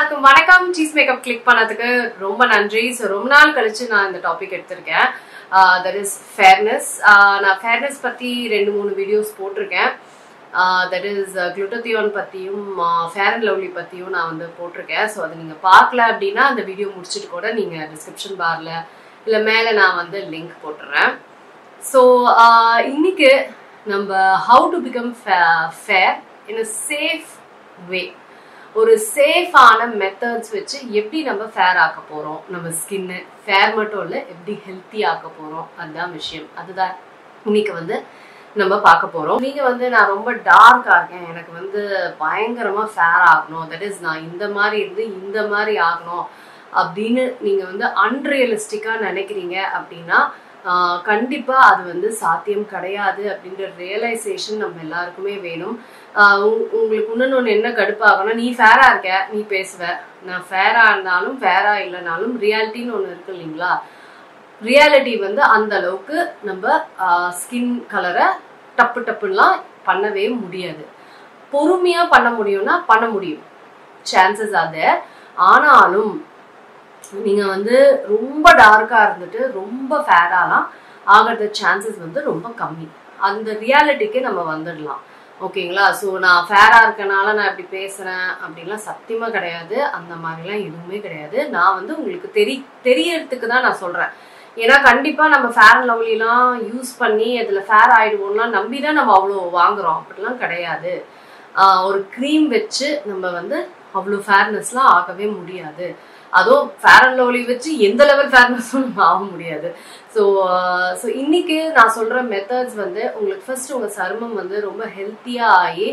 எல்லாருக்கும் வணக்கம். Cheese makeup click பண்ணதுக்கு ரொம்ப நன்றி. ஸோ ரொம்ப நாள் கழிச்சு நான் இந்த டாபிக் எடுத்திருக்கேன். That is fairness. நான் ஃபேர்னஸ் பற்றி 2-3 வீடியோஸ் போட்டிருக்கேன். தட் இஸ் குளுட்டத்தியோன் பற்றியும் ஃபேர் அண்ட் லவ்லி பற்றியும் நான் வந்து போட்டிருக்கேன். ஸோ அதை நீங்கள் பார்க்கல அப்படின்னா அந்த வீடியோ முடிச்சுட்டு கூட நீங்கள் டிஸ்கிரிப்ஷன் பாரில் இல்லை மேலே நான் வந்து லிங்க் போட்டுறேன். ஸோ இன்னைக்கு நம்ம how to become fair in a safe way, ஒரு சேஃபான மெத்தட்ஸ் வச்சு எப்படி நம்ம ஃபேர் ஆக்க போகிறோம், நம்ம ஸ்கின்னு ஃபேர் மட்டும் இல்லை எப்படி ஹெல்த்தி ஆக்க போகிறோம், அதுதான் விஷயம். அதுதான் இன்னைக்கு வந்து நம்ம பார்க்க போகிறோம். நீங்கள் வந்து நான் ரொம்ப டார்க்காக இருக்கேன், எனக்கு வந்து பயங்கரமாக ஃபேர் ஆகணும், தட் இஸ் நான் இந்த மாதிரி இருந்து இந்த மாதிரி ஆகணும் அப்படின்னு நீங்கள் வந்து அன்ரியலிஸ்டிக்காக நினைக்கிறீங்க அப்படின்னா கண்டிப்பாக அது வந்து சாத்தியம் கிடையாது அப்படின்ற ரியலைசேஷன் நம்ம எல்லாருக்குமே வேணும். உங்களுக்கு இன்னொன்று என்ன கடுப்பாகணும், நீ ஃபேராக இருக்க நீ பேசுவ, நான் ஃபேராக இருந்தாலும் ஃபேராக இல்லைனாலும் ரியாலிட்டின்னு ஒன்று இருக்கு இல்லைங்களா. ரியாலிட்டி வந்து அந்த அளவுக்கு நம்ம ஸ்கின் கலரை டப்புலாம் பண்ணவே முடியாது. பொறுமையாக பண்ண முடியும்னா பண்ண முடியும், சான்சஸ் அது. ஆனாலும் நீங்கள் வந்து ரொம்ப டார்க்காக இருந்துட்டு ரொம்ப ஃபேராலாம் ஆகிறது சான்சஸ் வந்து ரொம்ப கம்மி. அந்த ரியாலிட்டிக்கு நம்ம வந்துடலாம், ஓகேங்களா. ஸோ நான் ஃபேராக இருக்கனால நான் இப்படி பேசுகிறேன் அப்படின்லாம் சத்தியமாக கிடையாது, அந்த மாதிரிலாம் எதுவுமே கிடையாது. நான் வந்து உங்களுக்கு தெரியறதுக்கு தான் நான் சொல்கிறேன். ஏன்னா கண்டிப்பாக நம்ம ஃபேர் அண்ட் லவ்லிலாம் யூஸ் பண்ணி அதில் ஃபேர் ஆகிடுவோம்லாம் நம்பி தான் நம்ம அவ்வளோ வாங்குகிறோம், அப்படிலாம் கிடையாது. ஒரு க்ரீம் வச்சு நம்ம வந்து அவ்வளோ ஃபேர்னஸ்லாம் ஆகவே முடியாது. அதுவும் ஃபேர் அண்ட் லவ்லி வச்சு எந்த லெவல் ஃபேர்னஸும் நம்ம ஆக முடியாது. ஸோ இன்னைக்கு நான் சொல்கிற மெத்தட்ஸ் வந்து உங்களுக்கு ஃபர்ஸ்ட் உங்கள் சருமம் வந்து ரொம்ப ஹெல்த்தியாக ஆகி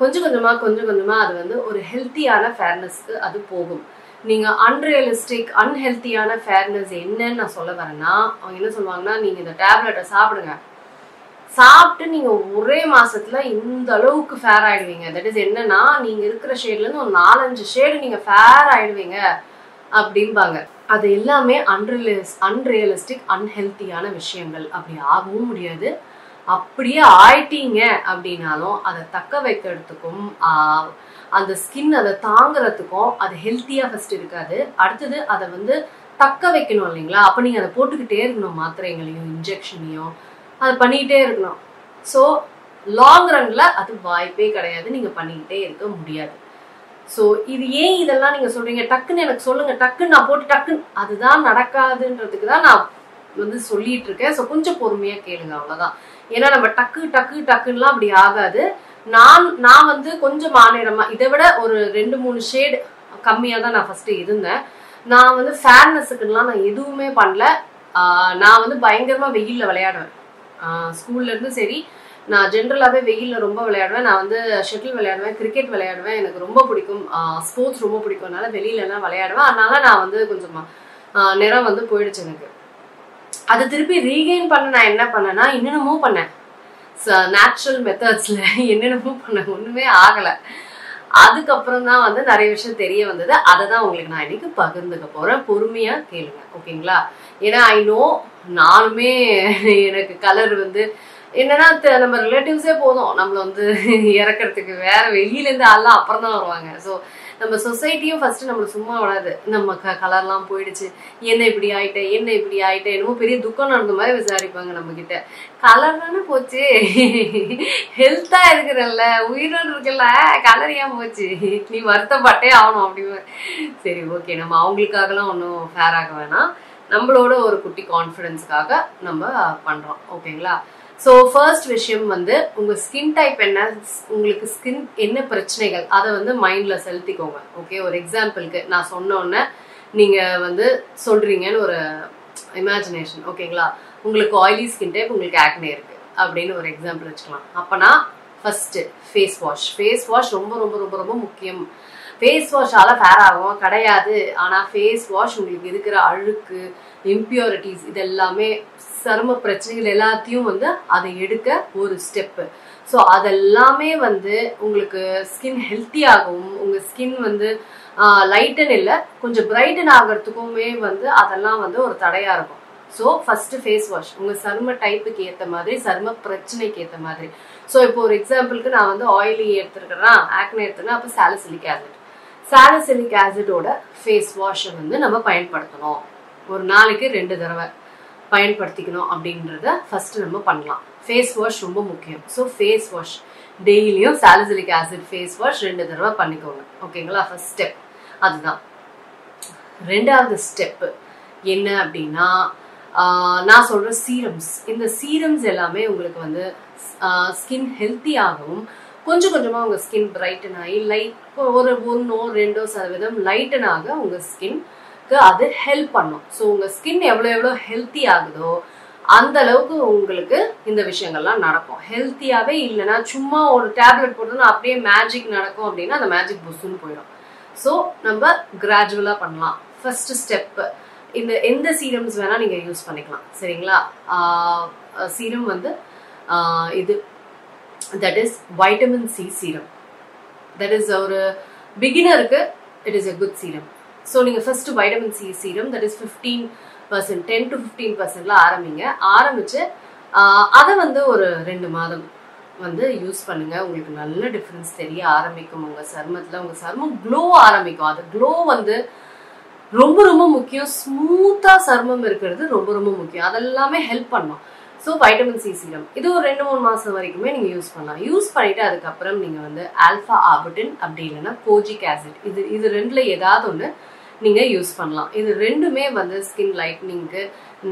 கொஞ்சம் கொஞ்சமாக அது வந்து ஒரு ஹெல்த்தியான ஃபேர்னஸ்க்கு அது போகும். நீங்கள் அன்ரியலிஸ்டிக் அன்ஹெல்த்தியான ஃபேர்னஸ் என்னன்னு நான் சொல்ல வரேன்னா, அவங்க என்ன சொல்லுவாங்கன்னா, நீங்கள் இந்த டேப்லெட்டை சாப்பிட்டு நீங்கள் ஒரே மாசத்துல இந்த அளவுக்கு ஃபேர் ஆயிடுவீங்க. தட் இஸ் என்னன்னா, நீங்கள் இருக்கிற ஷேட்லேருந்து ஒரு 4-5 ஷேடு நீங்கள் ஃபேர் ஆயிடுவீங்க அப்படிம்பாங்க. அது எல்லாமே அன்ரியலிஸ்டிக் அன்ஹெல்த்தியான விஷயங்கள். அப்படி ஆகவும் முடியாது. அப்படியே ஆயிட்டீங்க அப்படின்னாலும் அதை தக்க வைக்கிறதுக்கும் அந்த ஸ்கின் அதை தாங்கிறதுக்கும் அது ஹெல்த்தியாக ஃபர்ஸ்ட் இருக்காது. அடுத்தது அதை வந்து தக்க வைக்கணும் இல்லைங்களா. அப்போ நீங்கள் அதை போட்டுக்கிட்டே இருக்கணும், மாத்திரைகளையும் இன்ஜெக்ஷனையும் அதை பண்ணிக்கிட்டே இருக்கணும். ஸோ லாங் ரன்ல அது வாய்ப்பே கிடையாது, நீங்கள் பண்ணிக்கிட்டே இருக்க முடியாது. ஸோ இது ஏன் இதெல்லாம் நீங்கள் சொல்கிறீங்க, டக்குன்னு எனக்கு சொல்லுங்கள், டக்குன்னு நான் போட்டு டக்குன்னு, அதுதான் நடக்காதுன்றதுக்கு தான் நான் வந்து சொல்லிட்டு இருக்கேன். ஸோ கொஞ்சம் பொறுமையாக கேளுங்க, அவ்வளோதான். ஏன்னா நம்ம டக்குன்னுலாம் அப்படி ஆகாது. நான் வந்து கொஞ்சம் மாநிலமாக இதை விட ஒரு 2-3 ஷேடு கம்மியாக தான் நான் ஃபஸ்ட்டு இருந்தேன். நான் வந்து ஃபேர்னஸுக்குலாம் நான் எதுவுமே பண்ணல. நான் வந்து பயங்கரமாக வெயிலில் விளையாடுவேன். ஸ்கூல்லேருந்து சரி, நான் ஜென்ரலாகவே வெயிலில் ரொம்ப விளையாடுவேன். நான் வந்து ஷட்டில் விளையாடுவேன், கிரிக்கெட் விளையாடுவேன், எனக்கு ரொம்ப பிடிக்கும், ஸ்போர்ட்ஸ் ரொம்ப பிடிக்கும்னால வெளியிலலாம் விளையாடுவேன். அதனால நான் வந்து கொஞ்சம் நிறம் வந்து போயிடுச்சு எனக்கு. அது திருப்பி ரீகெயின் பண்ண நான் என்ன பண்ணேன்னா, என்னென்னமோ பண்ணேன், நேச்சுரல் மெத்தட்ஸில் என்னென்னமோ பண்ணேன், ஒன்றுமே ஆகலை. அதுக்கப்புறம் தான் வந்து நிறைய விஷயம் தெரிய வந்தது. அதை தான் உங்களுக்கு நான் இன்னைக்கு பகிர்ந்துக்க போகிறேன். பொறுமையாக கேளுங்க, ஓகேங்களா. ஏன்னா ஐ நோ, நானுமே எனக்கு கலர் வந்து என்னன்னா நம்ம ரிலேட்டிவ்ஸே போதும் நம்மளை வந்து இறக்கிறதுக்கு, வேற வெளியிலேருந்து ஆள்லாம் அப்புறம் தான் வருவாங்க. ஸோ நம்ம சொசைட்டியும் ஃபர்ஸ்ட் நம்மளை சும்மா விடாது. நம்ம கலர்லாம் போயிடுச்சு, என்ன இப்படி ஆயிட்டேன் என்னமோ பெரிய துக்கம் நடந்த மாதிரி விசாரிப்பாங்க நம்ம கிட்ட. கலர் தானே போச்சு, ஹெல்த்தா இருக்கிறல்ல, உயிரோடு இருக்கல, கலர் ஏன் போச்சு, நீ வருத்தப்பட்டே ஆகணும் அப்படின்னு. சரி ஓகே, நம்ம அவங்களுக்காகலாம் ஒன்றும் ஃபேர் ஆக வேணாம், நம்மளோட ஒரு குட்டி கான்ஃபிடென்ஸ்க்காக நம்ம பண்றோம், ஓகேங்களா. ஸோ ஃபர்ஸ்ட் விஷயம் வந்து உங்கள் ஸ்கின் டைப் என்ன, உங்களுக்கு ஸ்கின் என்ன பிரச்சனைகள், அதை வந்து மைண்டில் செலுத்திக்கோங்க. ஓகே, ஒரு எக்ஸாம்பிளுக்கு நான் சொன்னோன்னே நீங்கள் வந்து சொல்கிறீங்கன்னு ஒரு இமேஜினேஷன், ஓகேங்களா. உங்களுக்கு ஆயிலி ஸ்கின் டைப், உங்களுக்கு ஆக்னே இருக்குது அப்படின்னு ஒரு எக்ஸாம்பிள் வச்சுக்கலாம். அப்போனா ஃபர்ஸ்ட்டு ஃபேஸ் வாஷ் ரொம்ப ரொம்ப ரொம்ப ரொம்ப முக்கியம். ஃபேஸ் வாஷால் ஃபேர் ஆகும் கிடையாது, ஆனால் ஃபேஸ் வாஷ் உங்களுக்கு இருக்கிற அழுக்கு, இம்பியூரிட்டிஸ், இது எல்லாமே சரும பிரச்சனைகள் எல்லாத்தையும் வந்து அதை எடுக்க ஒரு ஸ்டெப்பு. ஸோ அதெல்லாமே வந்து உங்களுக்கு ஸ்கின் ஹெல்த்தியாகவும் உங்கள் ஸ்கின் வந்து லைட்டன் இல்லை கொஞ்சம் பிரைட்டன் ஆகிறதுக்குமே வந்து அதெல்லாம் வந்து ஒரு தடையாக இருக்கும். ஸோ ஃபஸ்ட்டு ஃபேஸ் வாஷ் உங்கள் சரும டைப்புக்கு ஏற்ற மாதிரி, சரும பிரச்சனைக்கு ஏற்ற மாதிரி. ஸோ இப்போ ஒரு எக்ஸாம்பிளுக்கு நான் வந்து ஆயிலி எடுத்துருக்கிறேன்னா, ஆக்னே எடுத்துருக்கேன்னா, அப்போ சாலிசிலிக் ஆசிட் சாலிசிலிக் ஆசிடோட ஃபேஸ் வாஷை வந்து நம்ம பயன்படுத்தணும். ஒரு நாளைக்கு 2 தடவை பயன்படுத்திக்கணும் அப்படின்றத ஃபர்ஸ்ட் நம்ம பண்ணலாம். ஃபேஸ் வாஷ் ரொம்ப முக்கியம். ஸோ ஃபேஸ் வாஷ் டெய்லியும் சாலிசிலிக் ஆசிட் ஃபேஸ் வாஷ் 2 தடவை பண்ணிக்கோங்க. ஓகேங்களா? ஃபர்ஸ்ட் ஸ்டெப் அதுதான். ரெண்டாவது ஸ்டெப்பு என்ன அப்படின்னா, நான் சொல்ற சீரம்ஸ். இந்த சீரம்ஸ் எல்லாமே உங்களுக்கு வந்து ஸ்கின் ஹெல்த்தியாகவும் கொஞ்சம் கொஞ்சமாக உங்கள் ஸ்கின் பிரைட்டன் ஆகி ஒரு 1-2% லைட்டன் ஆக உங்கள் ஸ்கின்க்கு அது ஹெல்ப் பண்ணும். ஸோ உங்கள் ஸ்கின் எவ்வளோ ஹெல்த்தி ஆகுதோ அந்த அளவுக்கு உங்களுக்கு இந்த விஷயங்கள்லாம் நடக்கும். ஹெல்த்தியாகவே இல்லைன்னா சும்மா ஒரு டேப்லெட் போட்டோன்னா அப்படியே மேஜிக் நடக்கும் அப்படின்னா அந்த மேஜிக் புஸ்ஸுன்னு போயிடும். ஸோ நம்ம கிராஜுவலாக பண்ணலாம். ஃபர்ஸ்ட் ஸ்டெப்பு எந்த சீரம்ஸ் வேணால் நீங்கள் யூஸ் பண்ணிக்கலாம். சரிங்களா? சீரம் வந்து இது that is vitamin C serum. That is ஒரு பிகினருக்கு it is a good serum. So நீங்கள் first vitamin C serum that is 15%, 10 to 15% ஆரம்பிங்க. ஆரம்பிச்சு அதை வந்து ஒரு 2 மாதம் வந்து யூஸ் பண்ணுங்க. உங்களுக்கு நல்ல டிஃப்ரென்ஸ் தெரிய ஆரம்பிக்கும். உங்கள் சருமத்தில் உங்கள் சருமம் க்ளோ ஆரம்பிக்கும். அது க்ளோ வந்து ரொம்ப ரொம்ப முக்கியம். ஸ்மூத்தாக சருமம் இருக்கிறது ரொம்ப ரொம்ப முக்கியம். அதெல்லாமே ஹெல்ப் பண்ணும். ஸோ வைட்டமின் சி சீரம் இது ஒரு 2-3 மாதம் வரைக்குமே நீங்கள் யூஸ் பண்ணலாம். யூஸ் பண்ணிவிட்டு அதுக்கப்புறம் நீங்கள் வந்து ஆல்ஃபா ஆர்பிட்டின் அப்படி இல்லைன்னா கோஜிக் ஆசிட் இது 2ல் ஏதாவது ஒன்று நீங்கள் யூஸ் பண்ணலாம். இது 2மே வந்து ஸ்கின் லைட்னிங்க்கு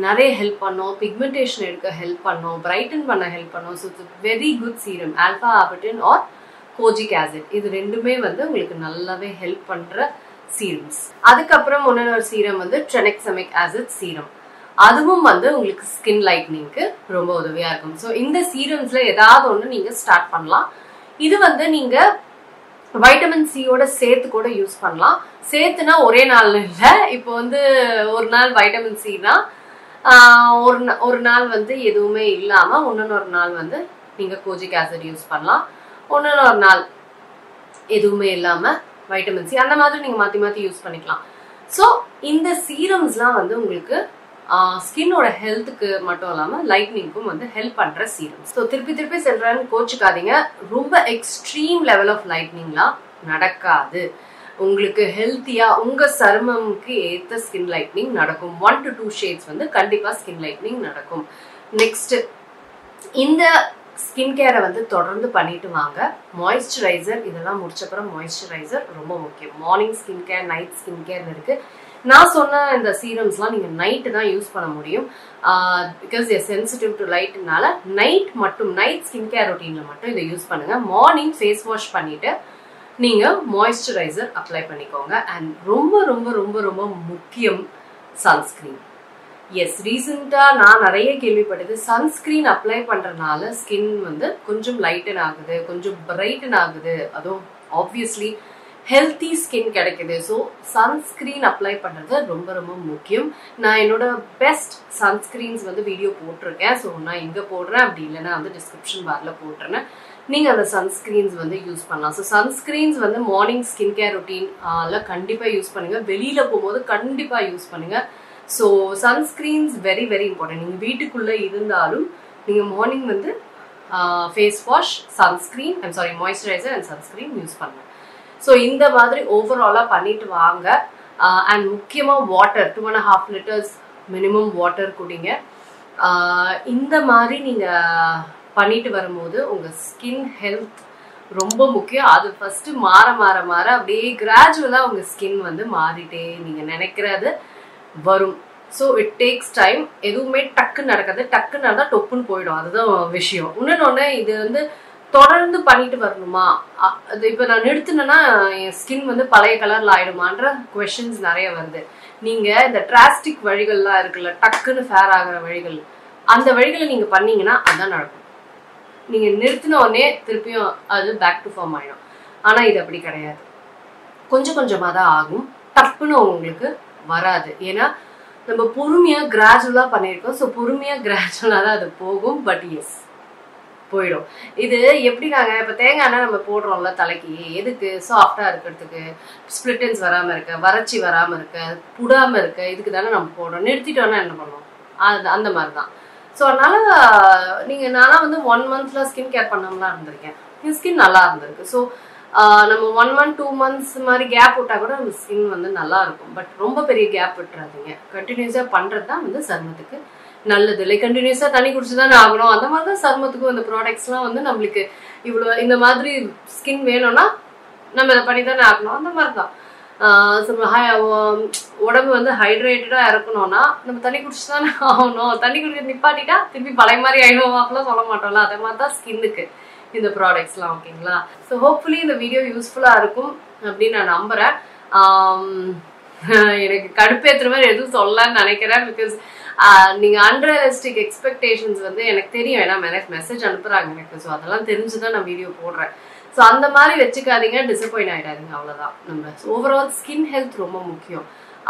நிறைய ஹெல்ப் பண்ணும். பிக்மெண்டேஷன் எடுக்க ஹெல்ப் பண்ணும். பிரைட்டன் பண்ண ஹெல்ப் பண்ணும். So it's very good serum. Alpha arbutin or kojic acid இது 2மே வந்து உங்களுக்கு நல்லாவே ஹெல்ப் பண்ணுற சீரம்ஸ். அதுக்கப்புறம் இன்னொரு சீரம் வந்து ட்ரெனெக்சமிக் ஆசிட் சீரம். அதுவும் வந்து உங்களுக்கு ஸ்கின் லைட்னிங்க்கு ரொம்ப உதவியா இருக்கும். ஸோ இந்த சீரம்ஸ்ல ஏதாவது ஒன்று நீங்க ஸ்டார்ட் பண்ணலாம். இது வந்து நீங்க வைட்டமின் சியோட சேர்த்து கூட யூஸ் பண்ணலாம். சேர்த்துனா ஒரே நாள் இல்லை. இப்போ வந்து ஒரு நாள் வைட்டமின் சினா ஒரு நாள் வந்து எதுவுமே இல்லாம இன்னொரு நாள் வந்து நீங்க கோஜிக் ஆசிட் யூஸ் பண்ணலாம். இன்னொரு நாள் எதுவுமே இல்லாம வைட்டமின் சி அந்த மாதிரி நீங்க மாத்தி மாத்தி யூஸ் பண்ணிக்கலாம். ஸோ இந்த சீரம்ஸ்லாம் வந்து உங்களுக்கு ஸ்கின்னோட ஹெல்த்துக்கு மட்டும் இல்லாமல் லைட்னிங்க்கும் வந்து ஹெல்ப் பண்ணுற சீரம்ஸ். ஸோ திருப்பி சொல்கிறேன்னு கோச்சுக்காதீங்க. ரொம்ப எக்ஸ்ட்ரீம் லெவல் ஆஃப் லைட்னிங்லாம் நடக்காது. உங்களுக்கு ஹெல்த்தியாக உங்கள் சருமமுக்கு ஏற்ற ஸ்கின் லைட்னிங் நடக்கும். 1 to 2 ஷேட்ஸ் வந்து கண்டிப்பாக ஸ்கின் லைட்னிங் நடக்கும். நெக்ஸ்ட் இந்த ஸ்கின் கேரை வந்து தொடர்ந்து பண்ணிட்டு வாங்க. மாய்ஸ்சரைசர் இதெல்லாம் முடிச்சப்பறம் மாய்ஸ்சரைசர் ரொம்ப முக்கியம். Morning skin care, night skin கேர்னு இருக்குது. நான் சொன்ன இந்த சீரம்ஸ்லாம் நீங்கள் நைட்டு தான் யூஸ் பண்ண முடியும். பிகாஸ் ஏ சென்சிட்டிவ் டு லைட்னால நைட் ஸ்கின் கேர் ரொட்டீனில் மட்டும் இதை யூஸ் பண்ணுங்கள். மார்னிங் ஃபேஸ் வாஷ் பண்ணிவிட்டு நீங்கள் மாய்ஸ்சரைசர் அப்ளை பண்ணிக்கோங்க. அண்ட் ரொம்ப ரொம்ப ரொம்ப ரொம்ப முக்கியம் சன்ஸ்க்ரீன். எஸ், ரீசெண்டாக நான் நிறைய கேள்விப்பட்டது சன்ஸ்க்ரீன் அப்ளை பண்ணுறதுனால ஸ்கின் வந்து கொஞ்சம் லைட்டன் ஆகுது, கொஞ்சம் பிரைட்டன் ஆகுது, அதுவும் ஆப்வியஸ்லி ஹெல்த்தி ஸ்கின் கிடைக்குது. ஸோ சன்ஸ்க்ரீன் அப்ளை பண்ணுறது ரொம்ப ரொம்ப முக்கியம். நான் என்னோட பெஸ்ட் சன்ஸ்க்ரீன்ஸ் வந்து வீடியோ போட்டிருக்கேன். ஸோ நான் இங்கே போடுறேன், அப்படி இல்லைன்னா வந்து டிஸ்கிரிப்ஷன் பாரில் போட்டுறேன். நீங்கள் அந்த சன்ஸ்க்ரீன்ஸ் வந்து யூஸ் பண்ணலாம். ஸோ சன்ஸ்க்ரீன்ஸ் வந்து மார்னிங் ஸ்கின் கேர் ரொட்டீன்ல கண்டிப்பாக யூஸ் பண்ணுங்கள். வெளியில் போகும்போது கண்டிப்பாக யூஸ் பண்ணுங்கள். So sunscreens very very important. நீங்கள் வீட்டுக்குள்ளே இருந்தாலும் நீங்கள் மார்னிங் வந்து face wash, sunscreen moisturiser and sunscreen use பண்ணுங்கள். ஸோ இந்த மாதிரி ஓவராலாக பண்ணிட்டு வாங்க. அண்ட் முக்கியமாக வாட்டர் 2.5 liters மினிமம் வாட்டர் குடிங்க. இந்த மாதிரி நீங்கள் பண்ணிட்டு வரும்போது உங்கள் ஸ்கின் ஹெல்த் ரொம்ப முக்கியம். அது ஃபஸ்ட்டு மாற மாற மாற அப்படியே கிராஜுவலாக உங்கள் ஸ்கின் வந்து மாறிட்டே நீங்கள் நினைக்கிறது வரும். So it takes time. எதுவுமே டக்குன்னு நடக்காது. டக்குன்னு நடந்தால் டொப்புன்னு போயிடும். அதுதான் விஷயம். இன்னொன்று இது வந்து தொடர்ந்து பண்ணிட்டு வரணுமா, அது இப்போ நான் நிறுத்தினேன்னா என் ஸ்கின் வந்து பழைய கலரில் ஆயிடுமான்ற கொஷின்ஸ் நிறைய வருது. நீங்கள் இந்த டிராஸ்டிக் வழிகள்லாம் இருக்குல்ல, டக்குன்னு ஃபேர் ஆகிற வழிகள், அந்த வழிகளை நீங்கள் பண்ணீங்கன்னா அதுதான் நடக்கும். நீங்கள் நிறுத்தின உடனே திருப்பியும் அது பேக் டு ஃபார்ம் ஆகிடும். ஆனால் இது அப்படி கிடையாது. கொஞ்சம் கொஞ்சமாக தான் ஆகும். டப்புன்னு உங்களுக்கு வராது. ஏன்னா நம்ம பொறுமையாக கிராஜுவலாக பண்ணியிருக்கோம். ஸோ பொறுமையாக கிராஜுவலாக தான் அது போகும். பட் எஸ் போயிடும். இது எப்படி நாங்கள் இப்போ தேங்காய் எண்ணெய் நம்ம போடுறோம்ல தலைக்கு, எதுக்கு? சாஃப்டாக இருக்கிறதுக்கு, ஸ்பிளிட்டன்ஸ் வராமல் இருக்க, வறட்சி வராமல் இருக்க, புடாமல் இருக்க, இதுக்கு தானே நம்ம போடுறோம். நிறுத்திட்டோன்னா என்ன பண்ணுவோம்? அந்த மாதிரி தான். ஸோ அதனால் நான்லாம் வந்து 1 monthல ஸ்கின் கேர் பண்ணாமலாம் இருந்திருக்கேன். என் ஸ்கின் நல்லா இருந்திருக்கு. ஸோ நம்ம 1 month 2 months மாதிரி கேப் விட்டா கூட நம்ம ஸ்கின் வந்து நல்லா இருக்கும். பட் ரொம்ப பெரிய கேப் விட்டுறாதீங்க. கண்டினியூஸா பண்றது தான் வந்து சருமத்துக்கு நல்லது. லைக் கண்டினியூஸா தண்ணி குடிச்சுதானே ஆகணும். அந்த மாதிரி தான் சருமத்துக்கும் இந்த ப்ராடக்ட்ஸ்லாம் வந்து நம்மளுக்கு இவ்வளோ இந்த மாதிரி ஸ்கின் வேணும்னா நம்ம இதை பண்ணி தானே ஆகணும். அந்த மாதிரி தான் உடம்பு வந்து ஹைட்ரேட்டடா இருக்கணும்னா நம்ம தண்ணி குடிச்சு தானே ஆகணும். தண்ணி குடிக்க நிப்பாட்டிட்டா திருப்பி பழைய மாதிரி ஆயிடும் அப்படிலாம் சொல்ல மாட்டோம்ல. அதே மாதிரி தான் ஸ்கின்னுக்கு இந்த ப்ராடக்ட்ஸ்லாம். ஓகேங்களா? ஸோ ஹோப்ஃபுல்லி இந்த வீடியோ யூஸ்ஃபுல்லாக இருக்கும் அப்படின்னு நான் நம்புகிறேன். எனக்கு கடுப்பேற்றுற மாதிரி எதுவும் சொல்லலான்னு நினைக்கிறேன். பிகாஸ் நீங்கள் அன்ரியலிஸ்டிக் எக்ஸ்பெக்டேஷன்ஸ் வந்து எனக்கு தெரியும். ஏன்னா மெசேஜ் அனுப்புகிறாங்க எனக்கு. ஸோ அதெல்லாம் தெரிஞ்சு தான் நான் வீடியோ போடுறேன். ஸோ அந்த மாதிரி வச்சுக்காதீங்க, டிசப்பாயிண்ட் ஆகிடாதீங்க. அவ்வளோதான். நம்ம ஓவரால் ஸ்கின் ஹெல்த் ரொம்ப முக்கியம்.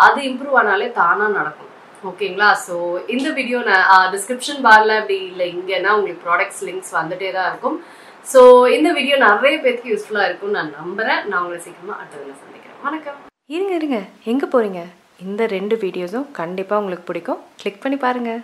அது இம்ப்ரூவ் ஆனாலே தானாக நடக்கும். ஓகேங்களா? ஸோ இந்த வீடியோ நான் டிஸ்கிரிப்ஷன் பார்ல அப்படி இல்லை இங்கன்னா உங்களுக்கு ப்ராடக்ட்ஸ் லிங்க்ஸ் வந்துட்டே தான் இருக்கும். ஸோ இந்த வீடியோ நிறைய பேருக்கு யூஸ்ஃபுல்லாக இருக்கும்னு நான் நம்புகிறேன். நான் உங்களை சீக்கிரமாக அடுத்ததில் சந்திக்கிறேன். வணக்கம். இருங்க எங்கே போகிறீங்க? இந்த 2 வீடியோஸும் கண்டிப்பாக உங்களுக்கு பிடிக்கும். கிளிக் பண்ணி பாருங்கள்.